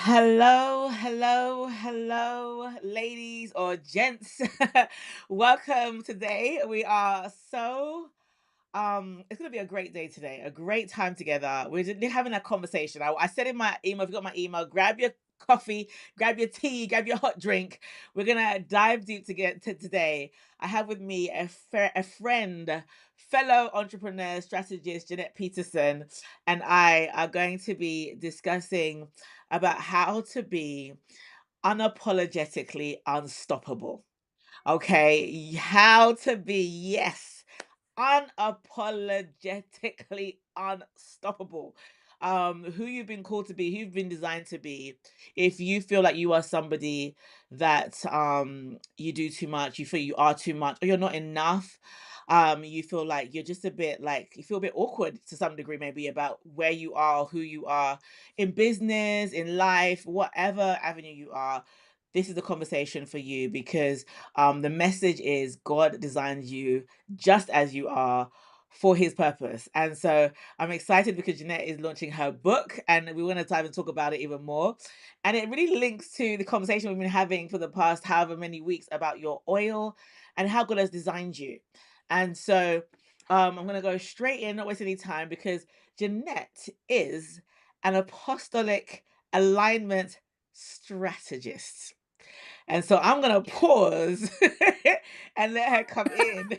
Hello, hello, hello, ladies or gents. Welcome today. We are so it's gonna be a great day today, a great time together. We're just having a conversation. I said in my email, if you got my email, grab your coffee, grab your tea, grab your hot drink. We're gonna dive deep to get to today. I have with me a friend, fellow entrepreneur strategist Jeanette Peterson, and I are going to be discussing about how to be unapologetically unstoppable. Okay, how to be, yes, unapologetically unstoppable. Who you've been called to be, who you've been designed to be. If you feel like you are somebody that you do too much, you feel you are too much, or you're not enough, you feel like you're just a bit like you feel a bit awkward to some degree, maybe about where you are, who you are in business, in life, whatever avenue you are. This is the conversation for you because the message is God designed you just as you are for his purpose. And so I'm excited because Jeanette is launching her book and we want to dive and talk about it even more. And it really links to the conversation we've been having for the past however many weeks about your oil and how God has designed you. And so I'm going to go straight in, not waste any time, because Jeanette is an apostolic alignment strategist. And so I'm gonna pause and let her come in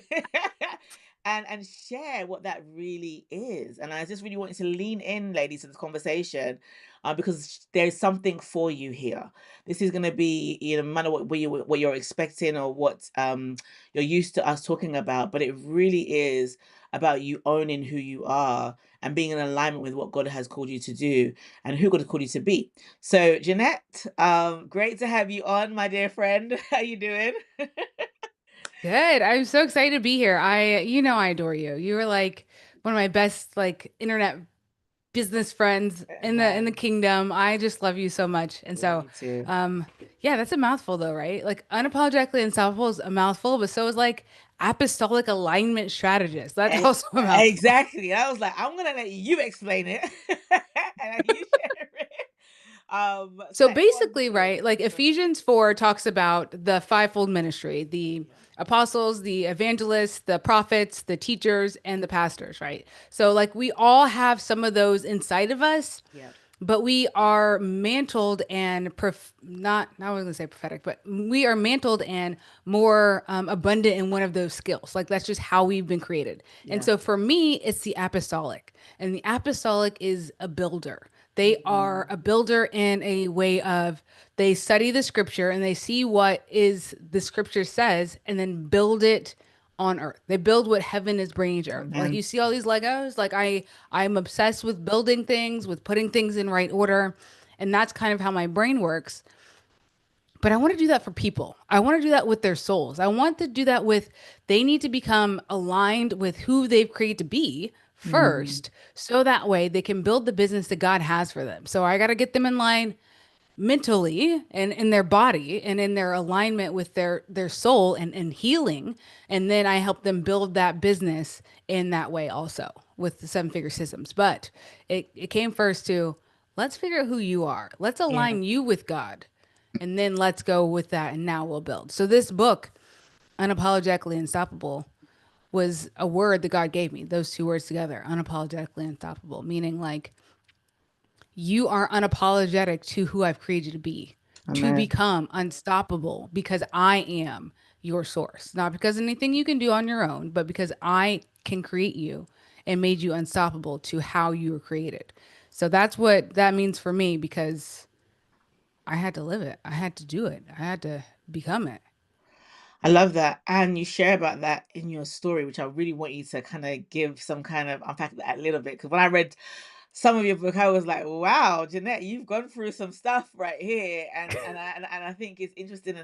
and share what that really is. And I just really want you to lean in, ladies, to this conversation, because there's something for you here. This is gonna be, no matter what you're expecting or what you're used to us talking about, but it really is about you owning who you are and being in alignment with what God has called you to do and who God has called you to be. So, Jeanette, great to have you on, my dear friend. How you doing? Good. I'm so excited to be here. I adore you. You were like one of my best internet business friends in the Man, kingdom. I just love you so much. And love so, you too. um, yeah, that's a mouthful though, right? Like unapologetically unstoppable is a mouthful, but so is like apostolic alignment strategist. That's E- also a mouthful. Exactly. I was like, I'm gonna let you explain it and you share it. So So that anyone basically, listening, right, like Ephesians 4 talks about the fivefold ministry, the yeah, apostles, the evangelists, the prophets, the teachers, and the pastors, right? So like we all have some of those inside of us, yeah, but we are mantled and not I was gonna say prophetic, but we are mantled and more abundant in one of those skills. Like that's just how we've been created. And yeah. so for me, it's the apostolic, and the apostolic is a builder. They are Mm, a builder in a way of they study the scripture and they see what is the scripture says and then build it on earth. They build what heaven is bringing to earth. Like amen. you see all these Legos, like I'm obsessed with building things, with putting things in right order, and that's kind of how my brain works. But I want to do that for people. I want to do that with their souls. I want to do that with they need to become aligned with who they've created to be Mm, first, so that way they can build the business that God has for them. So I got to get them in line mentally and in their body and in their alignment with their soul and healing, and then I help them build that business in that way also with the seven figure systems. But it came first to let's figure out who you are, let's yeah. align you with God, and then let's go with that, and now we'll build. So this book, Unapologetically Unstoppable, was a word that God gave me, those two words together, unapologetically unstoppable, meaning like you are unapologetic to who I've created you to be, to Amen. become unstoppable because I am your source. Not because of anything you can do on your own, but because I can create you and made you unstoppable to how you were created. So that's what that means for me because I had to live it. I had to do it. I had to become it. I love that. And you share about that in your story, which I really want you to kind of give some kind of unpack that a little bit. Because when I read some of your book, I was like, wow, Jeanette, you've gone through some stuff right here. And I think it's interesting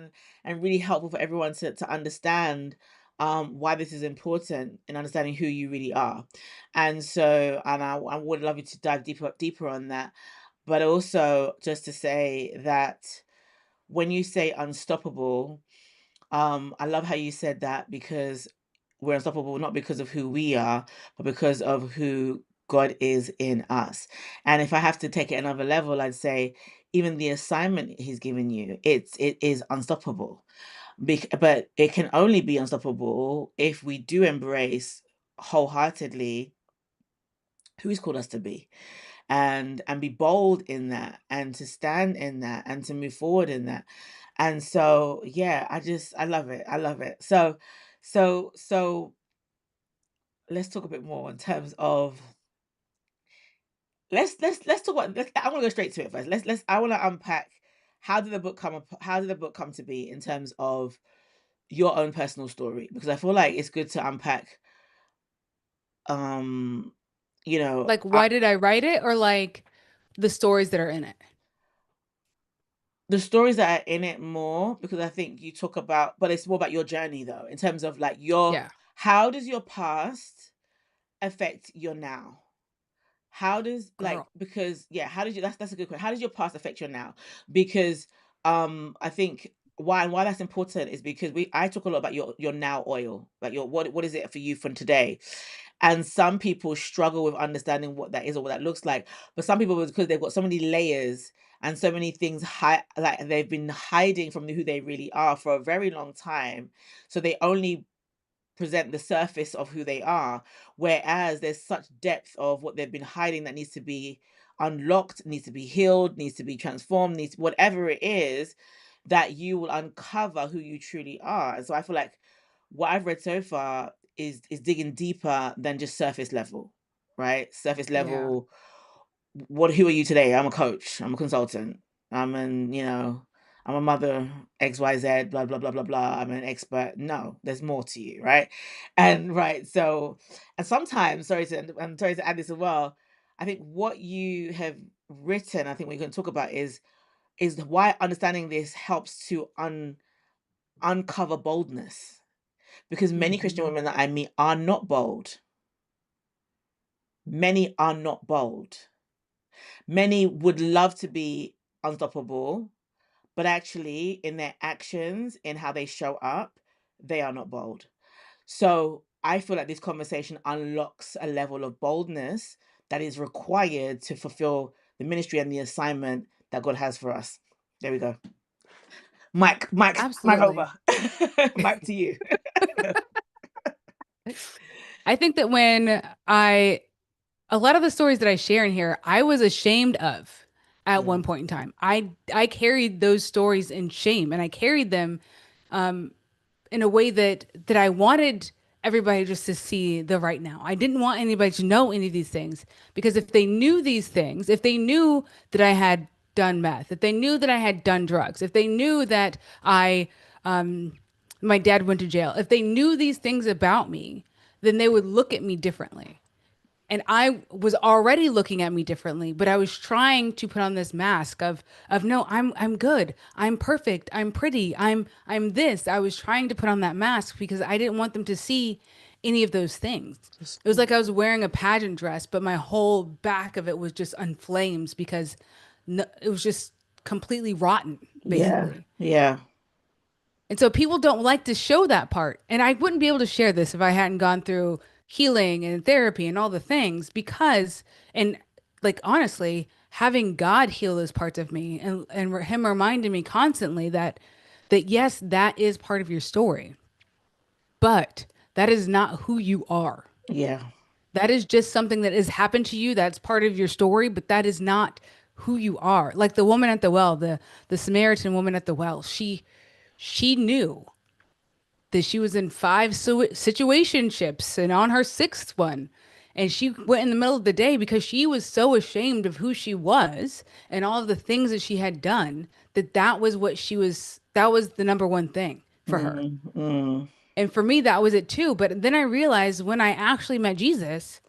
and really helpful for everyone to understand why this is important in understanding who you really are. And so, I would love you to dive deeper on that. But also just to say that when you say unstoppable, I love how you said that because we're unstoppable not because of who we are, but because of who God is in us. And if I have to take it another level, I'd say even the assignment he's given you, it is unstoppable. But it can only be unstoppable if we do embrace wholeheartedly who he's called us to be, and be bold in that, and to stand in that, and to move forward in that. And so yeah, I love it. I love it. So let's talk a bit more in terms of, let's talk about, I want to go straight to it first. Let's I want to unpack, how did the book come to be in terms of your own personal story, because I feel like it's good to unpack, um you know Like, why did I write it, or like the stories that are in it? the stories that are in it more, because I think you talk about, but it's more about your journey though, in terms of like your, Yeah, how does your past affect your now? How does, like, girl. because yeah, how did you, that's a good question. How does your past affect your now? Because I think why that's important is because I talk a lot about your now oil, like your, what is it for you from today? And some people struggle with understanding what that is or what that looks like. But some people, because they've got so many layers and so many things like they've been hiding from who they really are for a very long time. So they only present the surface of who they are, whereas there's such depth of what they've been hiding that needs to be unlocked, needs to be healed, needs to be transformed, needs, whatever it is, that you will uncover who you truly are. And so I feel like what I've read so far is digging deeper than just surface level, right? Surface Yeah. level, who are you today? I'm a coach, I'm a consultant, I'm an, I'm a mother, XYZ, blah blah blah blah blah, I'm an expert. No, there's more to you, right? And right, so, and sometimes, I'm sorry to add this as well, I think what you have written, I think what you're going to talk about is why understanding this helps to uncover boldness, because many Christian Hmm. women that I meet are not bold. Many are not bold. Many would love to be unstoppable, but actually, in their actions, in how they show up, they are not bold. So I feel like this conversation unlocks a level of boldness that is required to fulfill the ministry and the assignment that God has for us. There we go. Mike Absolutely. over. Mike to you. I think that a lot of the stories that I share in here, I was ashamed of at Yeah. one point in time. I carried those stories in shame, and I carried them in a way that I wanted everybody just to see the right now. I didn't want anybody to know any of these things, because if they knew these things, if they knew that I had done meth, if they knew that I had done drugs, if they knew that I my dad went to jail, if they knew these things about me, then they would look at me differently. And I was already looking at me differently, but I was trying to put on this mask of no, I'm good. I'm perfect. I'm pretty. I'm this. I was trying to put on that mask because I didn't want them to see any of those things. It was like I was wearing a pageant dress, but my whole back of it was just on flames because no, it was just completely rotten, Yeah. basically. Yeah. And so people don't like to show that part. And I wouldn't be able to share this if I hadn't gone through healing and therapy and all the things, because, and like honestly, having God heal those parts of me, and him reminding me constantly that yes, that is part of your story, but that is not who you are. Yeah. That is just something that has happened to you. That's part of your story, but that is not who you are. Like the woman at the well, the Samaritan woman at the well, she knew that she was in five situationships and on her sixth one. And she went in the middle of the day because she was so ashamed of who she was and all of the things that she had done, that was what she was, that was the number one thing for her. Mm, mm. And for me, that was it too. But then I realized when I actually met Jesus,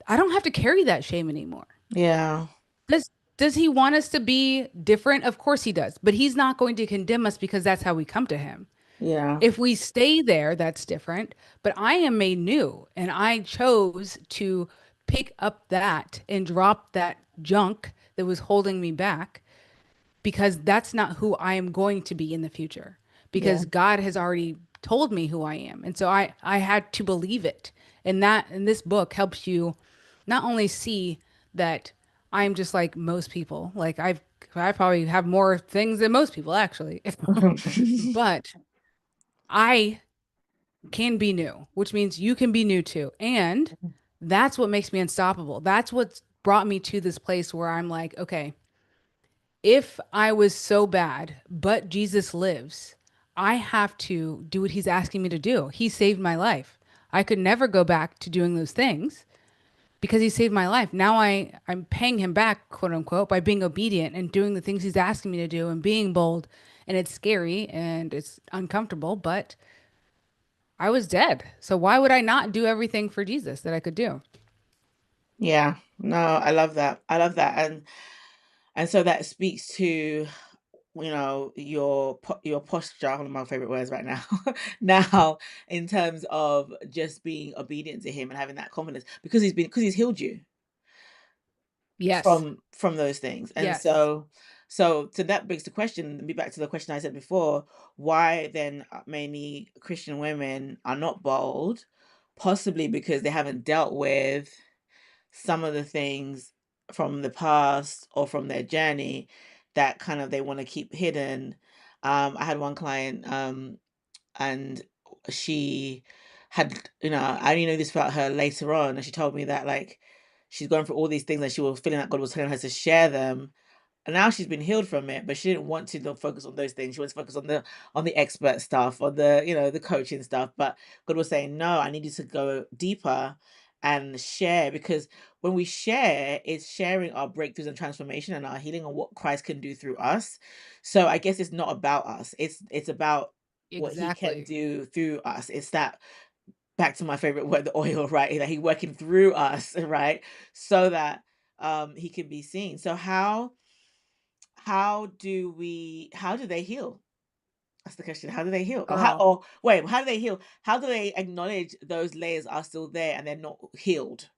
I don't have to carry that shame anymore. Yeah. Does does he want us to be different? Of course he does. But he's not going to condemn us because that's how we come to him. Yeah. If we stay there, that's different. But I am made new, and I chose to pick up that and drop that junk that was holding me back, because that's not who I am going to be in the future, Yeah. because God has already told me who I am. And so I had to believe it. And this book helps you not only see that I'm just like most people. Like I probably have more things than most people actually. But I can be new, which means you can be new too. And that's what makes me unstoppable. That's what's brought me to this place where I'm like, okay, if I was so bad, but Jesus lives, I have to do what he's asking me to do. He saved my life. I could never go back to doing those things because he saved my life. Now I'm paying him back, quote unquote, by being obedient and doing the things he's asking me to do and being bold. And it's scary and it's uncomfortable, but I was dead. So why would I not do everything for Jesus that I could do? Yeah, no, I love that. I love that. And so that speaks to, your posture, one of my favorite words right now. Now, in terms of just being obedient to him and having that confidence because he's healed you Yes. from those things. And Yes. so that begs the question, me back to the question I said before, why then many Christian women are not bold, possibly because they haven't dealt with some of the things from the past or from their journey that kind of they want to keep hidden. I had one client, and she had, I only know this about her later on, and she told me that like she's gone through all these things and she was feeling like God was telling her to share them, and now she's been healed from it, but she didn't want to focus on those things. She wants to focus on the expert stuff, on the the coaching stuff. But God was saying, no, I need you to go deeper and share, because when we share, it's sharing our breakthroughs and transformation and our healing and what Christ can do through us. So I guess it's not about us. It's about what He can Exactly. do through us. It's that, back to my favorite word, the oil, right? That He working through us, right? So that He can be seen. So how do they heal? That's the question. How do they heal? Oh, Or wait, how do they heal? How do they acknowledge those layers are still there and they're not healed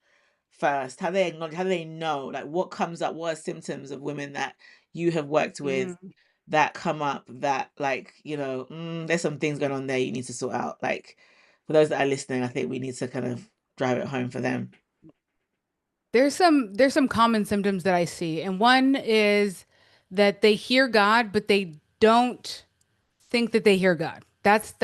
first? How do they acknowledge, how do they know? Like what comes up? What are symptoms of women that you have worked with mm. that come up that like, there's some things going on there you need to sort out. Like for those that are listening, I think we need to kind of drive it home for them. There's some common symptoms that I see, and one is that they hear God, but they don't think that they hear God. That's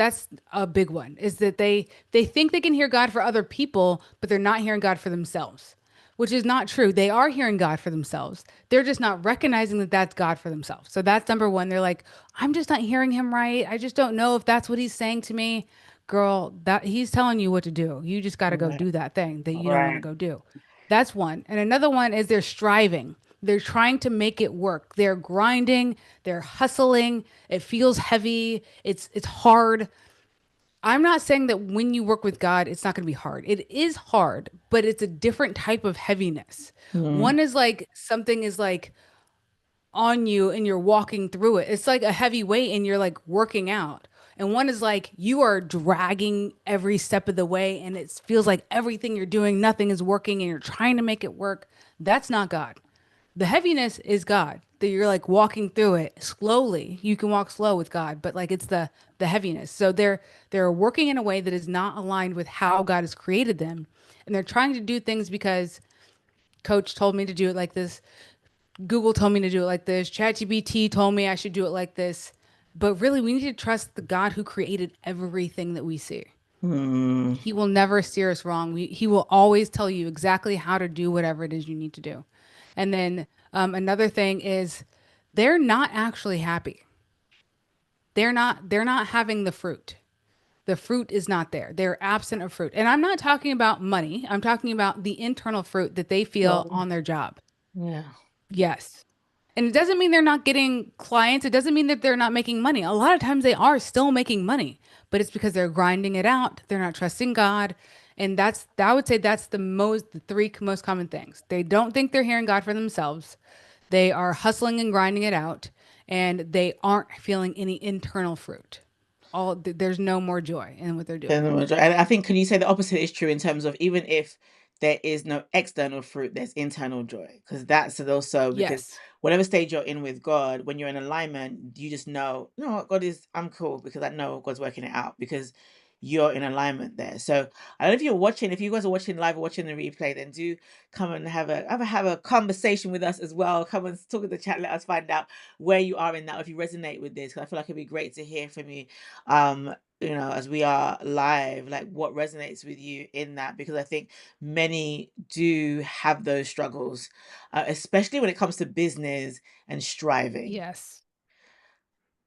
a big one. Is that they think they can hear God for other people, but they're not hearing God for themselves, which is not true. They are hearing God for themselves. They're just not recognizing that that's God for themselves. So that's number one. They're like, I'm just not hearing him right. I just don't know if that's what he's saying to me. Girl, that he's telling you what to do. You just got to go Right. do that thing that you don't want to Right. go do. That's one. And another one is they're striving. They're trying to make it work. They're grinding, they're hustling. It feels heavy. It's hard. I'm not saying that when you work with God, it's not going to be hard. It is hard, but it's a different type of heaviness. Mhm. One is like something is like on you and you're walking through it. It's like a heavy weight and you're like working out. And one is like you are dragging every step of the way and it feels like everything you're doing, nothing is working and you're trying to make it work. That's not God. The heaviness is God. That you're like walking through it slowly. You can walk slow with God, but like it's the heaviness. So they're working in a way that is not aligned with how God has created them. And they're trying to do things because coach told me to do it like this. Google told me to do it like this. ChatGPT told me I should do it like this. But really, we need to trust the God who created everything that we see. Mm. He will never steer us wrong. He will always tell you exactly how to do whatever it is you need to do. And then another thing is they're not actually happy. They're not having the fruit. The fruit is not there. They're absent of fruit. And I'm not talking about money. I'm talking about the internal fruit that they feel Well, on their job. yeah. Yes. And it doesn't mean they're not getting clients. It doesn't mean that they're not making money. A lot of times they are still making money, but it's because they're grinding it out. They're not trusting God. And I would say that's the three most common things. They don't think they're hearing God for themselves. They are hustling and grinding it out, and they aren't feeling any internal fruit. There's no more joy in what they're Then doing. the and I think, can you say the opposite is true in terms of, even if there is no external fruit, there's internal joy? Because that's also, because Yes. whatever stage you're in with God, when you're in alignment, you just know, you know what, God is, I'm cool because I know God's working it out, because you're in alignment there. So I don't know if you're watching, if you guys are watching live or watching the replay, then do come and have a conversation with us as well. Come and talk in the chat, let us find out where you are in that, or if you resonate with this, because I feel like it'd be great to hear from you. You know, as we are live, like what resonates with you in that, because I think many do have those struggles, especially when it comes to business and striving. Yes.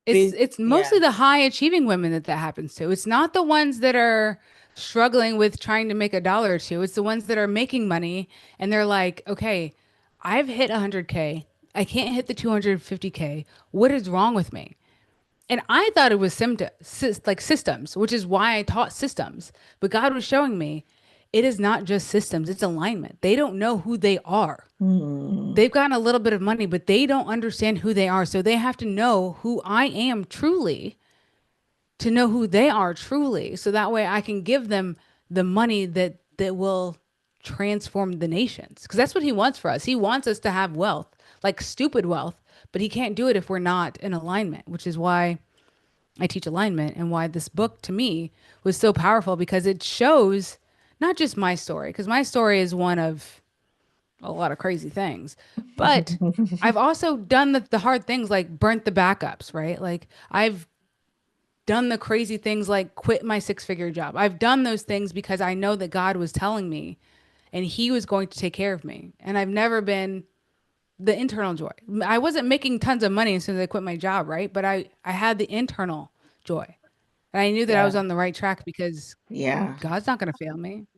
Biz It's yeah. mostly the high achieving women that that happens to. It's not the ones that are struggling with trying to make a dollar or two. It's the ones that are making money and they're like, okay, I've hit 100K. I can't hit the 250K. What is wrong with me? And I thought it was like systems, which is why I taught systems. But God was showing me it is not just systems, it's alignment. They don't know who they are. Hmm. They've gotten a little bit of money, but they don't understand who they are. So they have to know who I am truly to know who they are truly. So that way I can give them the money that will transform the nations. Because that's what he wants for us. He wants us to have wealth, like stupid wealth, but he can't do it if we're not in alignment, which is why I teach alignment and why this book to me was so powerful because it shows not just my story, because my story is one of a lot of crazy things. But I've also done the hard things like burnt the backups, right? Like I've done the crazy things like quit my six-figure job. I've done those things because I know that God was telling me and he was going to take care of me. And I've never been the internal joy. I wasn't making tons of money as soon as I quit my job, right? But I had the internal joy. And I knew that I Yeah. was on the right track because Yeah. God's not going to fail me.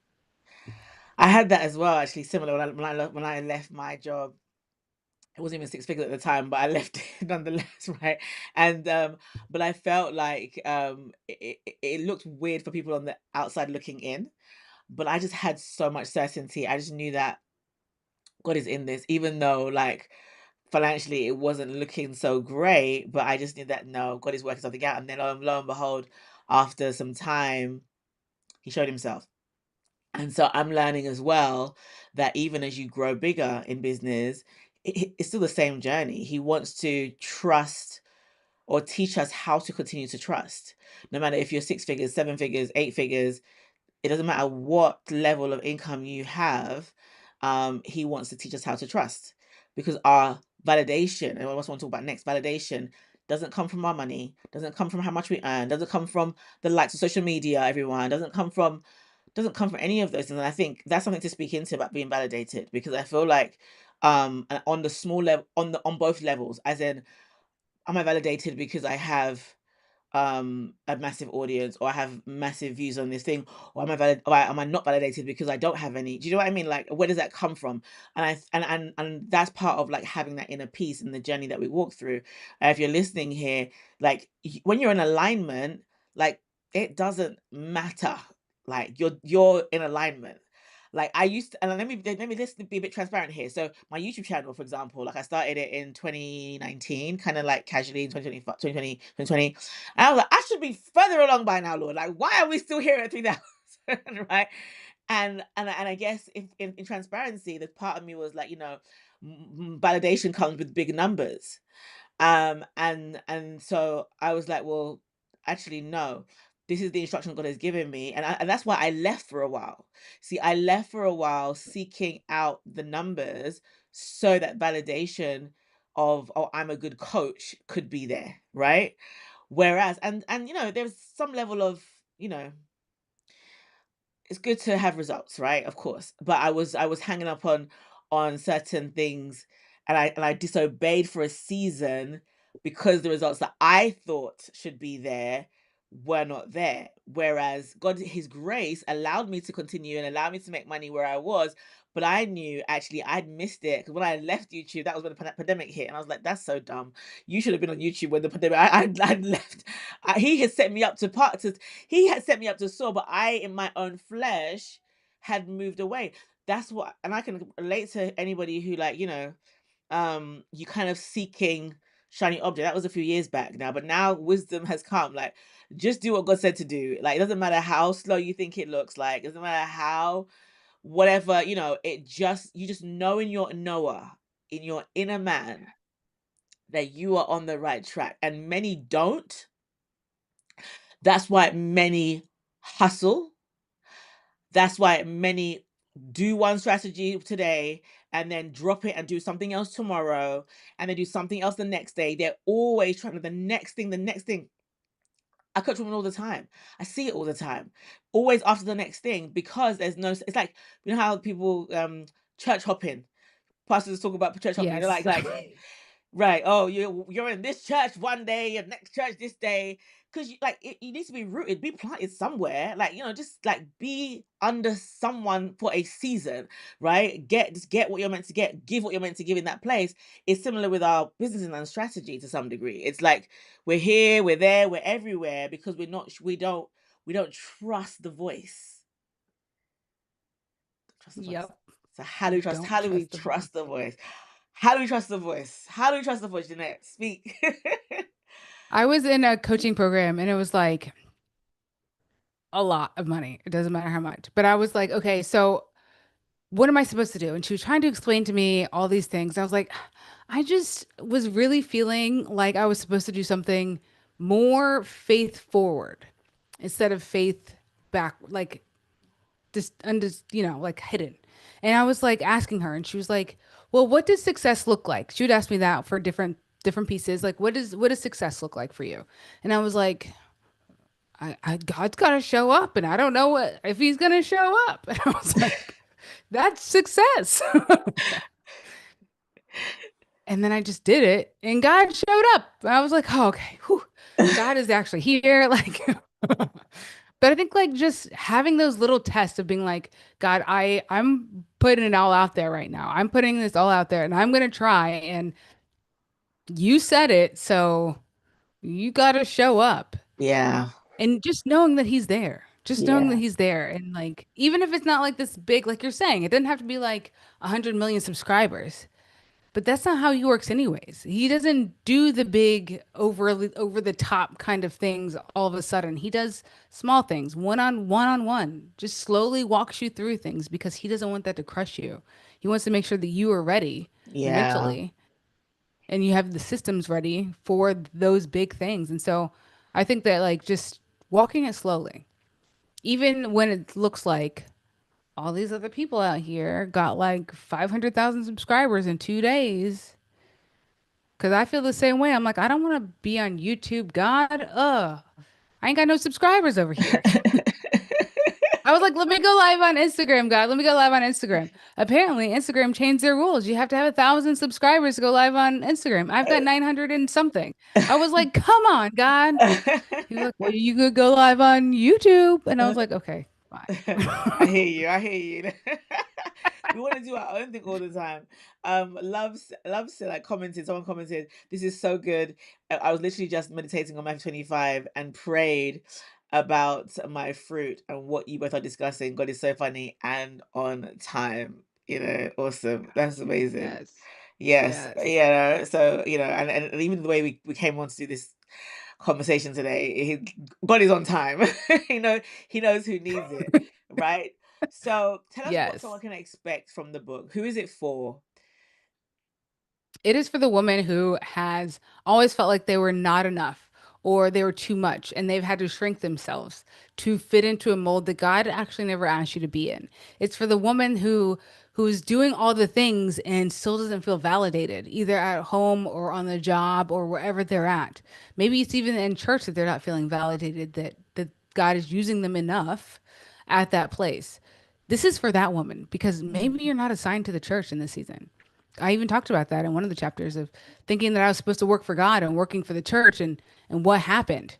I had that as well, actually, similar when I left my job. It wasn't even six figures at the time, but I left it nonetheless, right? And but I felt like it looked weird for people on the outside looking in, but I just had so much certainty. I just knew that God is in this, even though like financially it wasn't looking so great, but I just knew that no, God is working something out. And then lo and behold, after some time, he showed himself. And so I'm learning as well that even as you grow bigger in business, it's still the same journey. He wants to trust or teach us how to continue to trust. No matter if you're six figures, seven figures, eight figures, it doesn't matter what level of income you have, he wants to teach us how to trust, because our validation, and I also want to talk about next, validation doesn't come from our money, doesn't come from how much we earn, doesn't come from the likes of social media, everyone, doesn't come from any of those things. And I think that's something to speak into about being validated, because I feel like and on the small level, on both levels, as in, am I validated because I have a massive audience, or I have massive views on this thing, or am I not validated because I don't have any? Do you know what I mean? Like, where does that come from? And and that's part of like having that inner peace in the journey that we walk through. If you're listening here, like when you're in alignment, like it doesn't matter. Like you're in alignment. Like I used to, and let's be a bit transparent here. So my YouTube channel, for example, like I started it in 2019, kind of like casually in 2020. And I was like, I should be further along by now, Lord. Like, why are we still here at 3,000? Right? And I guess if in transparency, the part of me was like, validation comes with big numbers. And so I was like, well, actually, no. This is the instruction God has given me, and that's why I left for a while. See, I left for a while seeking out the numbers so that validation of, oh, I'm a good coach could be there, right? Whereas, and there's some level of, you know, it's good to have results, right? Of course. But I was hanging up on certain things, and I disobeyed for a season because the results that I thought should be there were not there. Whereas God, his grace allowed me to continue and allowed me to make money where I was, but I knew actually I'd missed it, because when I left YouTube, that was when the pandemic hit, and I was like, that's so dumb. You should have been on YouTube when the pandemic. I'd left. He had set me up he had set me up to soar, but I, in my own flesh, had moved away. That's what, and I can relate to anybody who, like, you kind of seeking shiny object. That was a few years back now, but now wisdom has come. Like, just do what God said to do. Like, it doesn't matter how slow you think it looks. Like, it doesn't matter how, whatever, you just know in your knower, in your inner man, that you are on the right track. And many don't. That's why many hustle. That's why many do one strategy today and then drop it and do something else tomorrow and then do something else the next day. They're always trying to the next thing, the next thing. I coach women all the time. I see it all the time. Always after the next thing because there's no, it's like, you know how people church hopping. Pastors talk about church hopping. They're Yes. right. Oh, you're in this church one day, and next church this day. Because you need to be rooted, be planted somewhere. Just like be under someone for a season, right? Just get what you're meant to get, give what you're meant to give in that place. It's similar with our business and strategy to some degree. It's like we're here, we're there, we're everywhere because we don't trust the voice. Trust the voice. Yep. So how do we We trust? don't How do we trust the trust the voice. voice? How do we trust the voice? How do we trust the voice, Jeanette? Speak. I was in a coaching program and it was like a lot of money. It doesn't matter how much. But I was like, okay, so what am I supposed to do? And she was trying to explain to me all these things. I was like, I just was really feeling like I was supposed to do something more faith forward instead of faith back, like just like hidden. And I was like asking her, and she was like, "Well, what does success look like?" She would ask me that for different pieces. Like, what does success look like for you? And I was like, God's got to show up, and I don't know what if He's gonna show up. And I was like, that's success. And then I just did it, and God showed up. And I was like, oh, okay, whew, God is actually here. Like, but I think like just having those little tests of being like, God, I'm putting it all out there right now. I'm putting this all out there, and I'm gonna try. And you said it, so you got to show up. Yeah. And just knowing that he's there, just knowing that Yeah. he's there. And like, even if it's not like this big, like you're saying, it doesn't have to be like 100 million subscribers, but that's not how he works anyways. He doesn't do the big over the top kind of things all of a sudden. He does small things, on one, just slowly walks you through things because he doesn't want that to crush you. He wants to make sure that you are ready Yeah. mentally and you have the systems ready for those big things. And so I think that like just walking it slowly, even when it looks like all these other people out here got like 500,000 subscribers in 2 days. Cause I feel the same way. I'm like, I don't want to be on YouTube. God, I ain't got no subscribers over here. I was like, let me go live on Instagram, God. Let me go live on Instagram. Apparently, Instagram changed their rules. You have to have 1,000 subscribers to go live on Instagram. I've got 900 and something. I was like, come on, God. He was like, well, you could go live on YouTube. And I was like, okay, fine. I hear you. I hear you. We want to do our own thing all the time. Loves like commented. Someone commented, "This is so good." I was literally just meditating on Matthew 25 and prayed about my fruit and what you both are discussing. God is so funny and on time. Awesome. That's amazing. Yes. Yes, Yes. so and even the way we came on to do this conversation today, God is on time. you know, he knows who needs it, right? So tell us what someone Yes. can expect from the book. Who is it for? It is for the woman who has always felt like they were not enough or they were too much and they've had to shrink themselves to fit into a mold that God actually never asked you to be in. It's for the woman who's doing all the things and still doesn't feel validated, either at home or on the job or wherever they're at. Maybe it's even in church that they're not feeling validated that God is using them enough at that place. This is for that woman because maybe you're not assigned to the church in this season. I even talked about that in one of the chapters of thinking that I was supposed to work for God and working for the church and what happened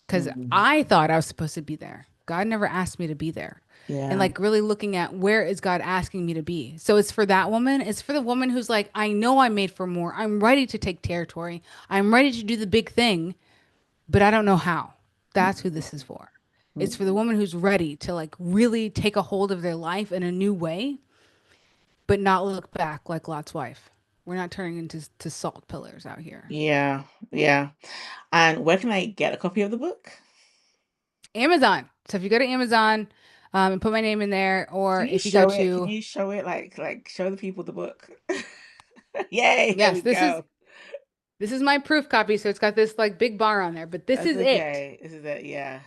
because Mm, I thought I was supposed to be there. God never asked me to be there. And yeah. like really looking at where is God asking me to be. So it's for that woman. It's for the woman who's like, I know I'm made for more. I'm ready to take territory. I'm ready to do the big thing, but I don't know how. That's who this is for. It's for the Mm. woman who's ready to like really take a hold of their life in a new way but not look back like Lot's wife. We're not turning into salt pillars out here. Yeah, yeah. And where can I get a copy of the book? Amazon. So if you go to Amazon and put my name in there, or Can you if you go show it? Can to, you show it like show the people the book? Yay, here yes, we this is go. this is my proof copy. So it's got this like big bar on there, but this That's is it. okay. This is it, yeah.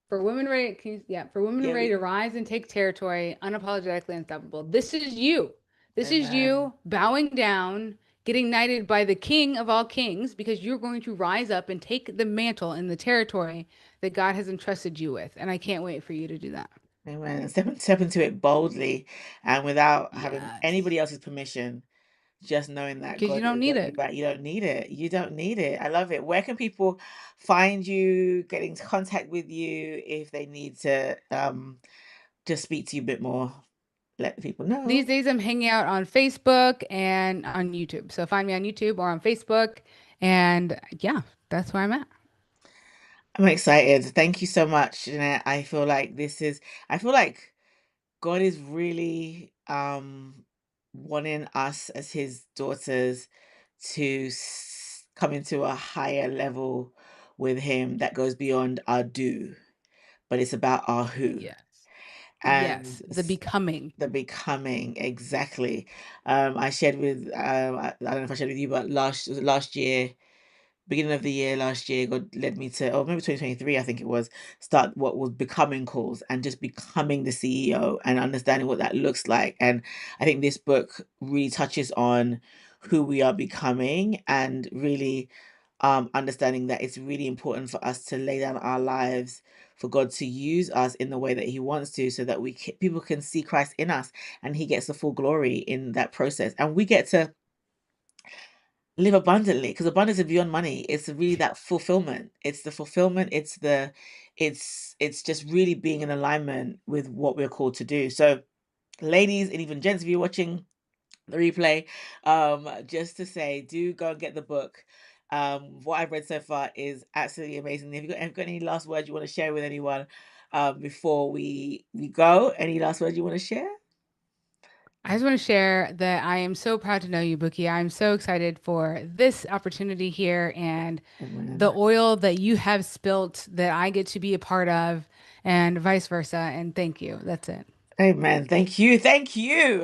For women ready, yeah, for women Yeah, ready to rise and take territory, unapologetically unstoppable. This is you. This is amen. you bowing down, getting knighted by the King of all kings, because you're going to rise up and take the mantle and the territory that God has entrusted you with. And I can't wait for you to do that. Amen. Step into it boldly and without having Yes. anybody else's permission. Just knowing that Because you God don't has need got you it. back. You don't need it. You don't need it. I love it. Where can people find you, get into contact with you if they need to just speak to you a bit more? Let the people These know. days I'm hanging out on Facebook and on YouTube. So find me on YouTube or on Facebook. And yeah, that's where I'm at. I'm excited. Thank you so much, Jeanette. I feel like God is really wanting us as his daughters to come into a higher level with him that goes beyond our do, but it's about our who. Yes. And Yes. The becoming. the becoming exactly. I shared with I don't know if I shared with you, but last year, beginning of the year last year, God led me to, or maybe 2023, I think it was, start what was becoming calls and just becoming the CEO and understanding what that looks like. And I think this book really touches on who we are becoming and really understanding that it's really important for us to lay down our lives for God to use us in the way that He wants to, so that people can see Christ in us, and He gets the full glory in that process, and we get to live abundantly, because abundance is beyond money. It's really that fulfillment. It's the fulfillment. It's just really being in alignment with what we're called to do. So, ladies and even gents, if you're watching the replay, just to say, do go and get the book. What I've read so far is absolutely amazing. Have you got any last words you want to share with anyone before we go? Any last words you want to share? I just want to share that I am so proud to know you, Bookie. I'm so excited for this opportunity here and the Amen. oil that you have spilt that I get to be a part of, and vice versa. And thank you. That's it. Amen. Thank you. Thank you.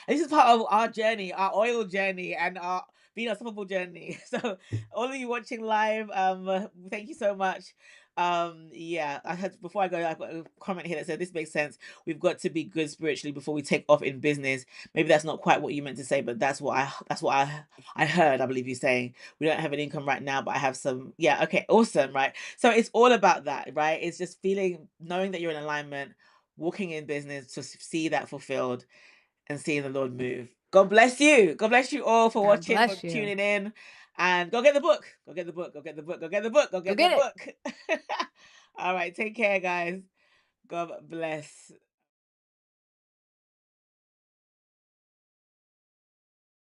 This is part of our journey, our oil journey, and our being unstoppable journey. So all of you watching live, thank you so much. Yeah, I had before I go, I've got a comment here that said this makes sense. We've got to be good spiritually before we take off in business. Maybe that's not quite what you meant to say, but that's what I heard. I believe you saying we don't have an income right now, but I have some. Yeah, okay, awesome, right? So it's all about that, right? It's just knowing that you're in alignment, walking in business to see that fulfilled and seeing the Lord move. God bless you. God bless you all for God watching, for bless you. tuning in. And go get the book. Go get the book. Go get the book. Go get the book. Go Go get the get it. book. All right. Take care, guys. God bless.